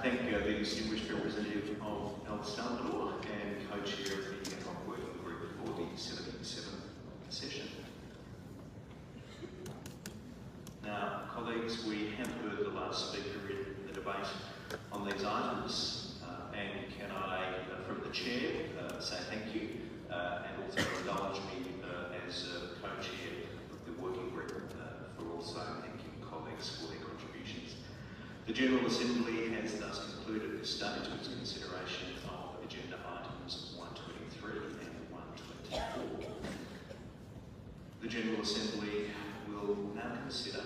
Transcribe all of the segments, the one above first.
thank the distinguished representative of El Salvador and co-chair of the working group for the 77th session. Now, colleagues, we have heard the last speaker in the debate on these items, and can I, from the chair, say thank you, and also indulge me as co-chair of the working group for also thanking colleagues for their contributions. The General Assembly has thus concluded this stage of its consideration of agenda items 123 and 124. The General Assembly will now consider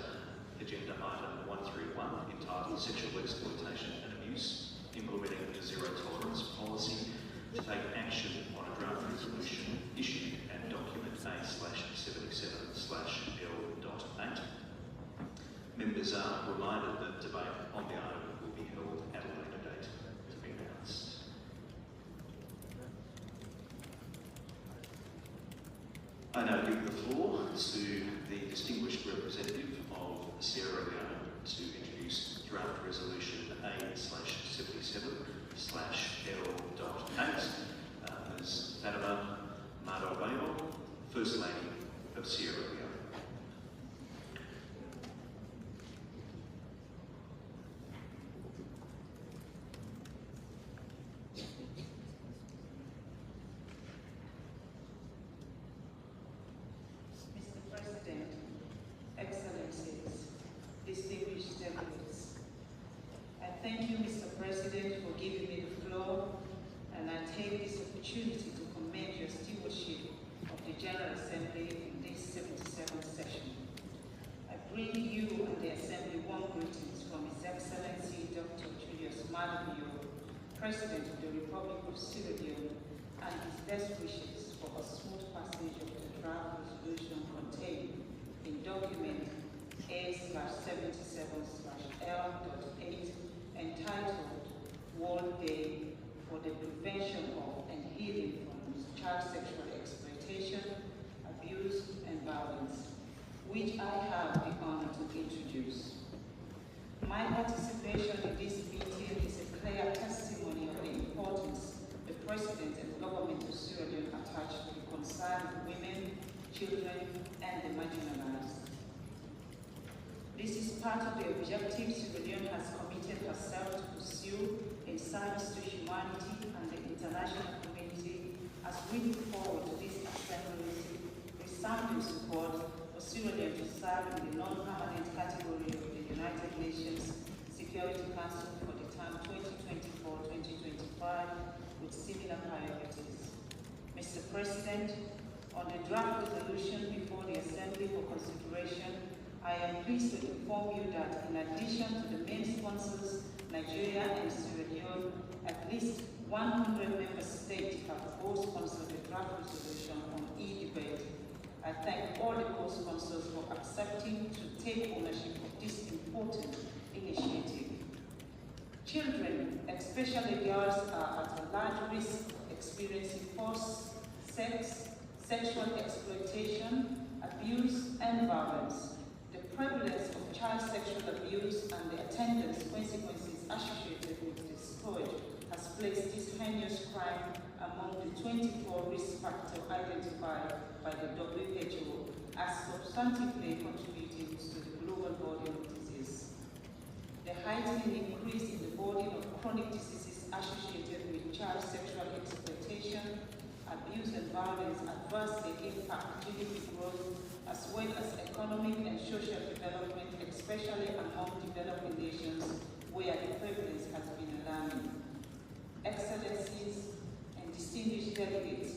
agenda item 131 entitled Sexual Exploitation and Abuse, implementing a zero tolerance policy to take action on a draft resolution issued at document A/77/L.8. Members are reminded that debate on the item will be held at a later date to be announced. I now give the floor to the distinguished representative of Sierra Leone to introduce draft resolution A/77/L.8. Ms. Fatima Maada Bio, Firstlady of Sierra Leone. Excellencies, distinguished delegates, I thank you, Mr. President, for giving me the floor, and I take this opportunity to commend your stewardship of the General Assembly in this 77th session. I bring you and the Assembly warm greetings from His Excellency Dr. Child Maada Bio, President of the Republic of Sierra Leone, and his best wishes for a smooth passage of the draft resolution contained in document A/77/L.8 entitled World Day for the Prevention of and Healing from Child Sexual Exploitation, Abuse and Violence, which I have the honor to introduce. My participation in this meeting is a clear testimony of the importance the President and Government of Sierra Leone attach to the concern of women, children, and the marginalized. This is part of the objectives Sierra Leone has committed herself to pursue in service to humanity and the international community as we look forward to this Assembly's resounding support for Sierra Leone to serve in the non-permanent category of the United Nations Security Council for the term 2024-2025 with similar priorities. Mr. President, on the draft resolution before the Assembly for consideration, I am pleased to inform you that in addition to the main sponsors, Nigeria and Sierra Leone, at least 100 member states have co-sponsored the draft resolution on e-debate. I thank all the co-sponsors for accepting to take ownership of this important initiative. Children, especially girls, are at a large risk of experiencing forced sex, sexual exploitation, abuse, and violence. The prevalence of child sexual abuse and the attendant consequences associated with the scourge has placed this heinous crime among the 24 risk factors identified by the WHO as substantively contributing to the global burden of disease. The heightened increase in the burden of chronic diseases associated with child sexual exploitation, abuse and violence adversely impact GDP growth as well as economic and social development, especially among developing nations where the prevalence has been alarming. Excellencies and distinguished delegates,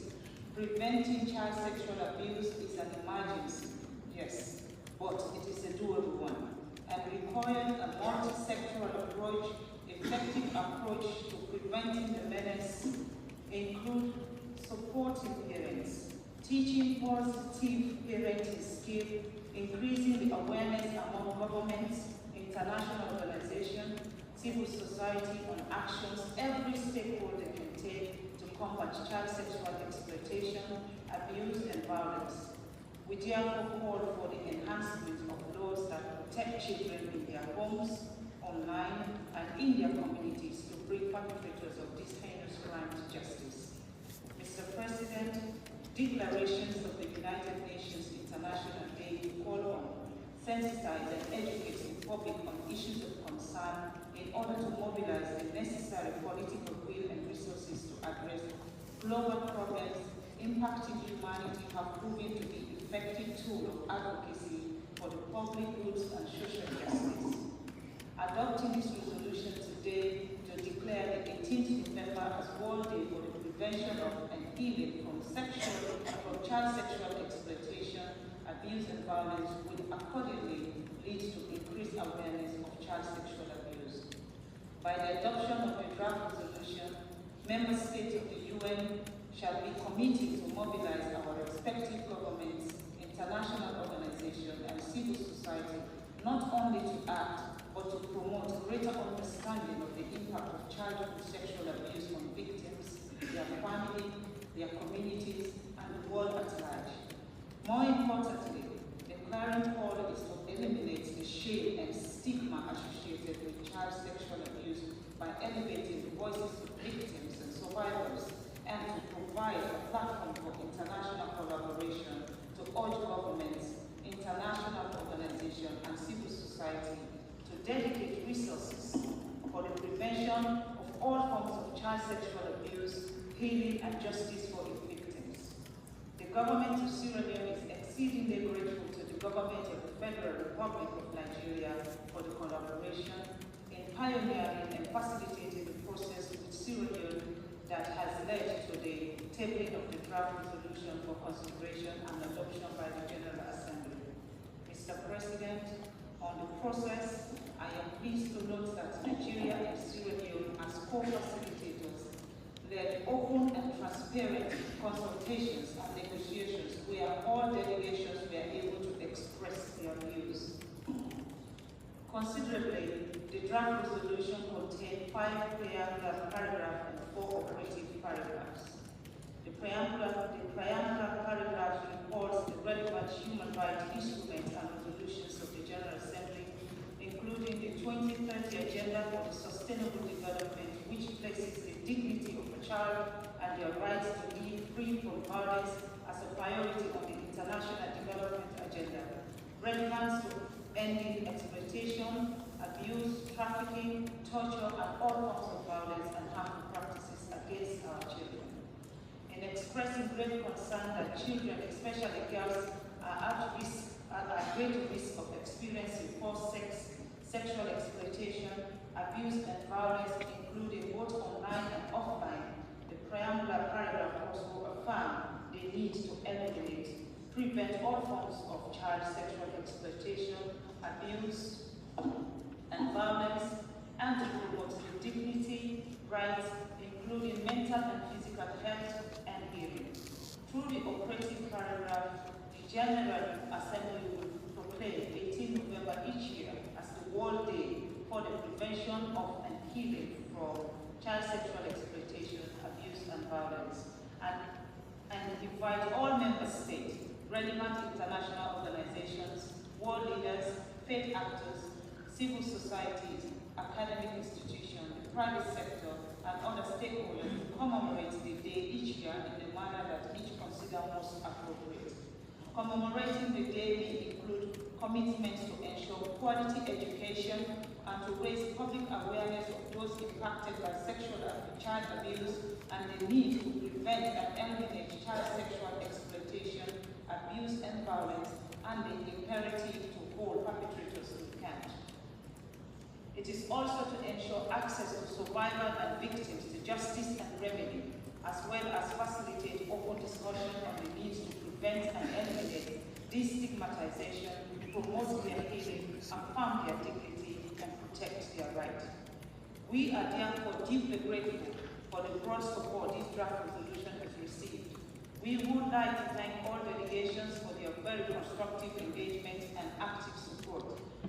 preventing child sexual abuse is an emergency, yes, but it is a doable one, and requires a multi-sectoral approach. Effective approach to preventing the menace include supporting parents, teaching positive parenting skills, increasing the awareness among governments, international organizations, civil society on actions every stakeholder can take to combat child sexual exploitation, abuse, and violence. We therefore call for the enhancement of laws that protect children in their homes, online, and in their communities to bring perpetrators of this heinous crime to justice. Mr. President, declarations of the United Nations International Day to call on, sensitize and educate the public on issues of concern in order to mobilize the necessary political will and resources to address global problems impacting humanity have proven to be effective tool of advocacy for the public goods and social justice. Adopting this resolution today to declare the 18th November as World Day for the prevention of and healing from child sexual exploitation, abuse and violence would accordingly lead to increased awareness of child sexual abuse. By the adoption of a draft resolution, member states of the UN shall be committed to mobilize our respective governments, international organizations, and civil society, not only to act, but to promote greater understanding of the impact of childhood sexual abuse on victims, their family, their communities, and the world at large. More importantly, the clarion call is to eliminate the shame and stigma associated with child sexual abuse by elevating the voices of victims and survivors, and to provide a platform for international collaboration to urge governments, international organizations, and civil society to dedicate resources for the prevention of all forms of child sexual abuse, healing, and justice for its victims. The government of Sierra Leone is exceedingly grateful to the government of the Federal Republic of Nigeria for the collaboration in pioneering and facilitating the process with Sierra Leone that has led to the tabling of the draft resolution for consideration and adoption by the General Assembly. Mr. President, on the process, I am pleased to note that Nigeria and Sierra Leone, as co-facilitators, led open and transparent consultations and negotiations where all delegations were able to express their views. Considerably, the draft resolution contained 5 preambular paragraphs and 4 operative paragraphs. The preambular paragraphs reports the relevant human rights instruments and resolutions of the General Assembly, including the 2030 Agenda for the Sustainable Development, which places the dignity of a child and their rights to live free from violence as a priority on the international development agenda, relevant to ending exploitation, abuse, trafficking, torture, and all forms of violence and harmful practices against our children. In expressing great concern that children, especially girls, are at great risk of experiencing forced sexual exploitation, abuse, and violence, including both online and offline, the preambular paragraph also affirmed the need to eliminate, prevent all forms of child sexual exploitation, abuse, and violence, and to promote the dignity, rights, including mental and physical health and healing. Through the operative paragraph, the General Assembly will proclaim 18 November each year as the World Day for the prevention of and healing from child sexual exploitation, abuse, and violence, and invite all member states, relevant international organizations, world leaders, faith actors, civil societies, academic institutions, the private sector, and other stakeholders to commemorate the day each year in the manner that each consider most appropriate. Commemorating the day may include commitments to ensure quality education and to raise public awareness of those impacted by sexual and child abuse and the need to prevent and eliminate child sexual exploitation, abuse, and violence, and the imperative to hold perpetrators to account. It is also to ensure access to survivors and victims to justice and remedy, as well as facilitate open discussion on the need to prevent and eliminate destigmatization, promote their healing, affirm their dignity, and protect their rights. We are therefore deeply grateful for the broad support this draft resolution has received. We would like to thank all delegations for their very constructive engagement and active support.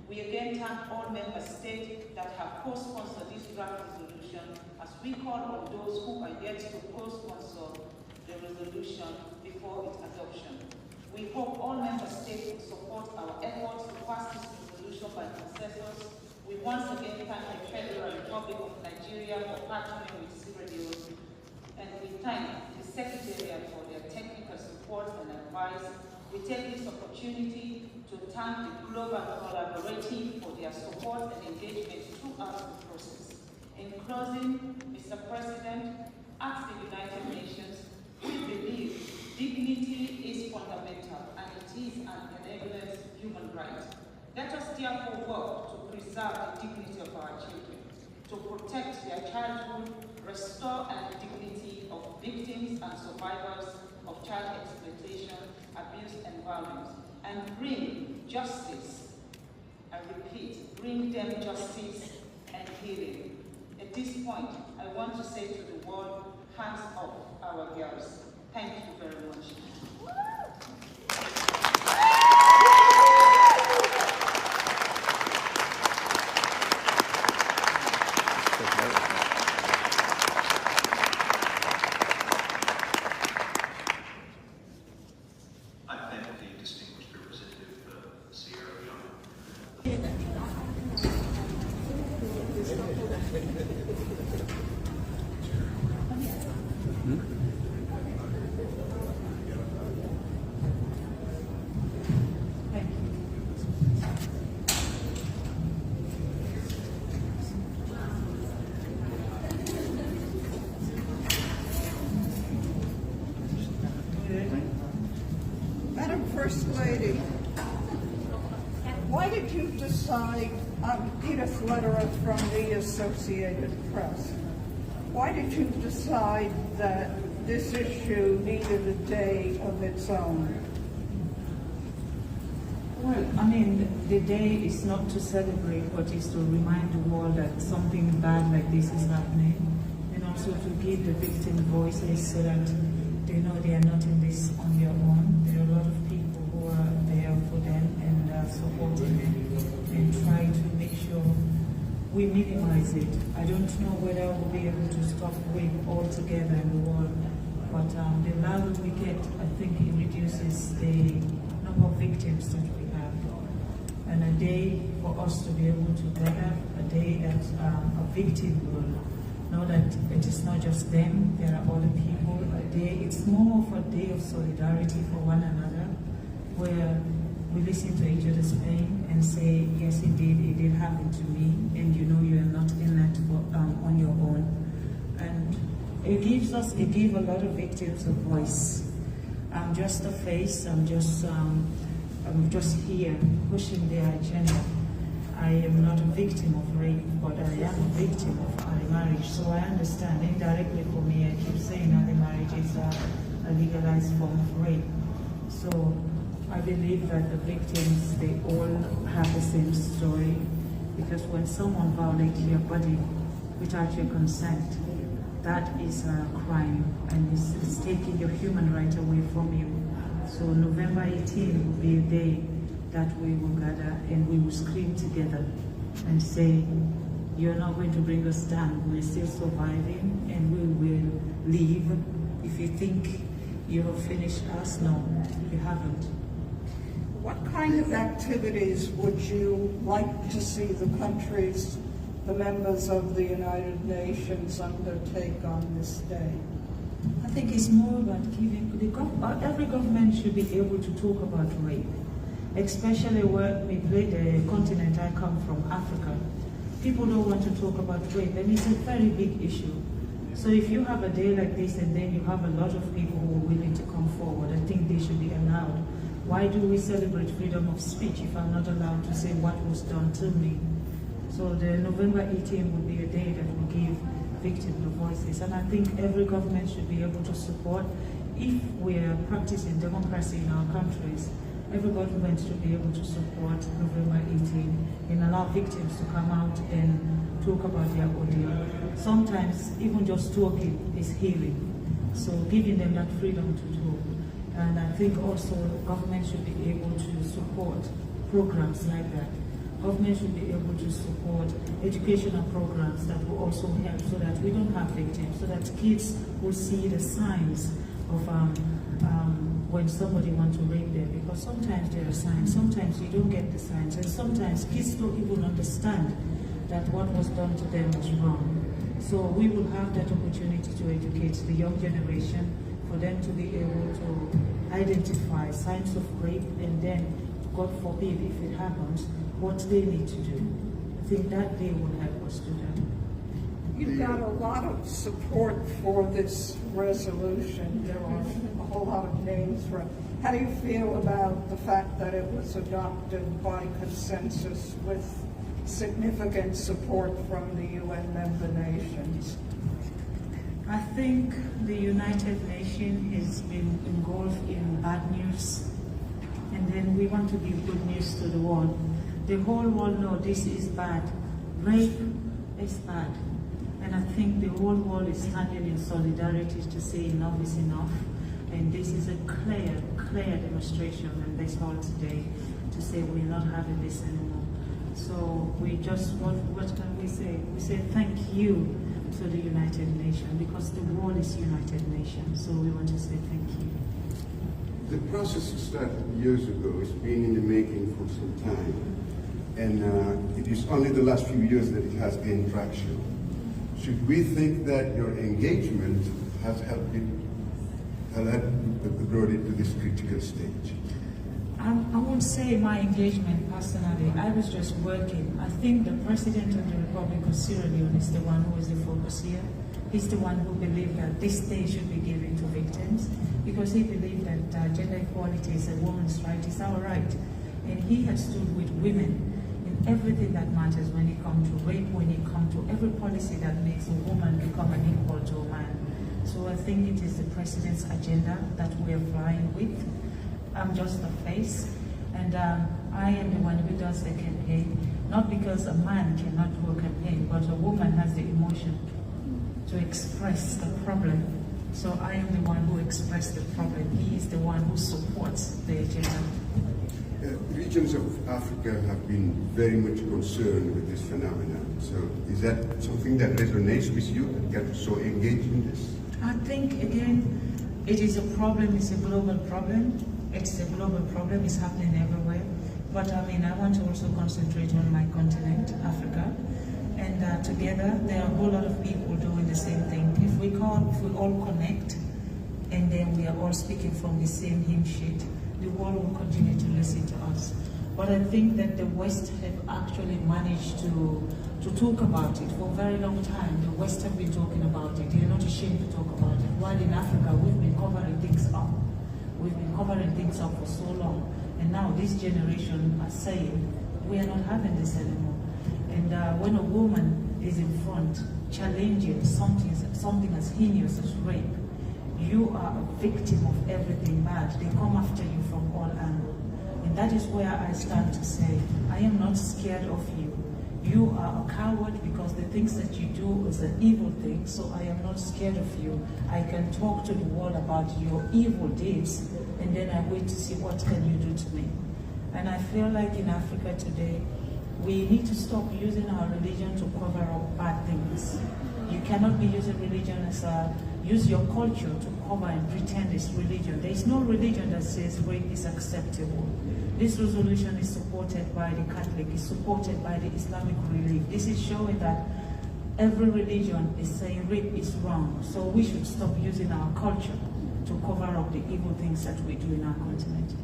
We again thank all member states that have co-sponsored this draft resolution, as we call on those who are yet to co-sponsor the resolution before its adoption. We hope all member states will support our efforts to pass this resolution by consensus. We once again thank the Federal Republic Republic of Nigeria for partnering with Sierra Leone, and we thank the Secretariat for their technical support and advice. We take this opportunity to thank the Global Collaborative for their support and engagement throughout the process. In closing, Mr. President, at the United Nations, we believe dignity is fundamental and it is an enabling human right. Let us therefore work to preserve the dignity of our children, to protect their childhood, restore the dignity of victims and survivors of child exploitation, abuse and violence, and bring justice. I repeat, bring them justice and healing. At this point, I want to say to the world, hands up our girls. Thank you very much. I thank the distinguished representative for Sierra Leone. Madam First Lady, why did you decide, Edith Lederer from the Associated Press, why did you decide that this issue needed a day of its own? Well, I mean, the day is not to celebrate, but is to remind the world that something bad like this is happening, and also to give the victim voices so that they know they are not in this on their own. There are a lot of people who are there for them and supporting them and trying to make sure we minimize it. I don't know whether we'll be able to stop rape altogether in the world, but the louder we get, I think it reduces the number of victims that we have. And a day for us to be able to gather, a day that a victim will know that it is not just them, there are other people. A day, it's more of a day of solidarity for one another, where we listen to each other's pain and say, yes, indeed, it did happen to me, and you know you are not in that on your own. And it gives a lot of victims a voice. I'm just a face, I'm just here pushing their agenda. I am not a victim of rape, but I am a victim of early marriage. So I understand indirectly for me, I keep saying early marriage is a legalized form of rape. So I believe that the victims, they all have the same story, because when someone violates your body without your consent, that is a crime, and it's taking your human right away from you. So November 18 will be a day that we will gather and we will scream together and say, you're not going to bring us down, we're still surviving and we will leave. If you think you have finished us, no, you haven't. What kind of activities would you like to see the countries, the members of the United Nations undertake on this day? I think it's more about giving, every government should be able to talk about rape, especially where the continent I come from, Africa. People don't want to talk about rape, and it's a very big issue. So if you have a day like this and then you have a lot of people who are willing to come forward, I think they should be allowed. Why do we celebrate freedom of speech if I'm not allowed to say what was done to me? So the November 18 would be a day that will give victims the voices, and I think every government should be able to support. If we're practicing democracy in our countries, every government should be able to support November 18 and allow victims to come out and talk about their ordeal. Sometimes even just talking is healing, so giving them that freedom to talk. And I think also government should be able to support programs like that. Government should be able to support educational programs that will also help so that we don't have victims, so that kids will see the signs of when somebody wants to rape them, because sometimes there are signs, sometimes you don't get the signs, and sometimes kids don't even understand. that what was done to them was wrong. So we will have that opportunity to educate the young generation for them to be able to identify signs of rape, and then, God forbid, if it happens, what they need to do. I think that day will help us do that. You've got a lot of support for this resolution. There are a whole lot of names for it. How do you feel about the fact that it was adopted by consensus with significant support from the UN member nations? I think the United Nations has been engulfed in bad news, and then we want to give good news to the world. The whole world knows this is bad. Rape is bad. And I think the whole world is standing in solidarity to say enough is enough. And this is a clear demonstration in this hall today to say we're not having this anymore. So we just, what can we say? We say thank you to the United Nations, because the world is United Nations. So we want to say thank you. The process started years ago. It's been in the making for some time. And it is only the last few years that it has gained traction. Should we think that your engagement has helped it, brought it to this critical stage? I won't say my engagement personally. I was just working. I think the President of the Republic of Sierra Leone is the one who is the focus here. He's the one who believed that this day should be given to victims, because he believed that gender equality is a woman's right, it's our right. And he has stood with women in everything that matters when it comes to rape, when it comes to every policy that makes a woman become an equal to a man. So I think it is the President's agenda that we are flying with. I'm just a face, and I am the one who does the campaign, not because a man cannot do a campaign, but a woman has the emotion to express the problem. So I am the one who expressed the problem. He is the one who supports the agenda. Regions of Africa have been very much concerned with this phenomenon. So is that something that resonates with you, that gets so engaged in this? I think, again, it is a problem, it's a global problem. It's a global problem, it's happening everywhere. But I mean, I want to also concentrate on my continent, Africa. And together, there are a whole lot of people doing the same thing. If we all connect, and then we are all speaking from the same hymn sheet, the world will continue to listen to us. But I think that the West have actually managed to talk about it for a very long time. The West have been talking about it. They're not ashamed to talk about it. While in Africa, we've been covering things up. We've been covering things up for so long. And now this generation are saying, we are not having this anymore. And when a woman is in front, challenging something as heinous as rape, you are a victim of everything bad. They come after you from all angles. And that is where I stand to say, I am not scared of you. You are a coward because the things that you do is an evil thing, so I am not scared of you. I can talk to the world about your evil deeds, and then I wait to see what can you do to me. And I feel like in Africa today, we need to stop using our religion to cover up bad things. You cannot be using religion as use your culture to cover and pretend it's religion. There is no religion that says rape is acceptable. This resolution is supported by the Catholic, is supported by the Islamic relief. This is showing that every religion is saying rape is wrong. So we should stop using our culture to cover up the evil things that we do in our continent.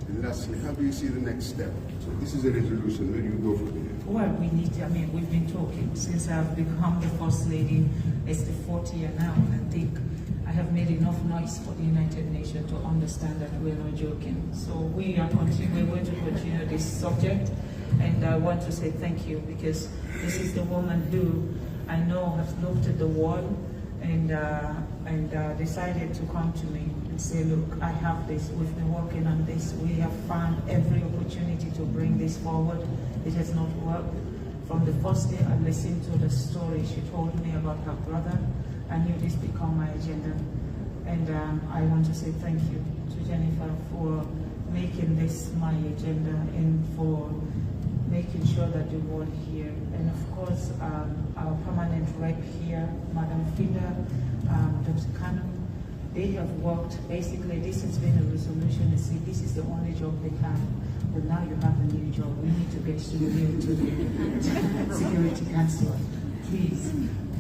And lastly, how do you see the next step? So this is a resolution. Where do you go from here? Well, we've been talking since I've become the First Lady. It's the 4th year now, and I think I have made enough noise for the United Nations to understand that we're not joking. So we're going to continue this subject, and I want to say thank you, because this is the woman who I know has looked at the wall and decided to come to me and say, look, I have this, we've been working on this, we have found every opportunity to bring this forward. It has not worked. From the first day I listened to the story she told me about her brother, I knew this become my agenda. And I want to say thank you to Jennifer for making this my agenda and for making sure that the world hear. And of course, our permanent rep here, Madam Fida, Dr. Kanu, They have worked, basically this has been a resolution to see this is the only job they have, but now you have a new job. We need to get you to the Security Council. Please,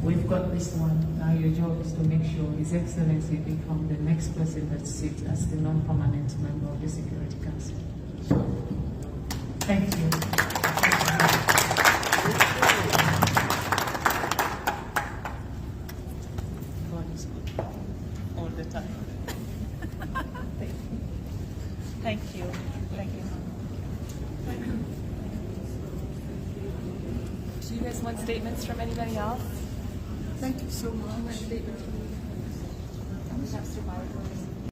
we've got this one. Now your job is to make sure His Excellency become the next person that sits as the non-permanent member of the Security Council. Thank you. God is good all the time. Thank you. Thank you. Do you guys want statements from anybody else? Thank you so much. We have survivors.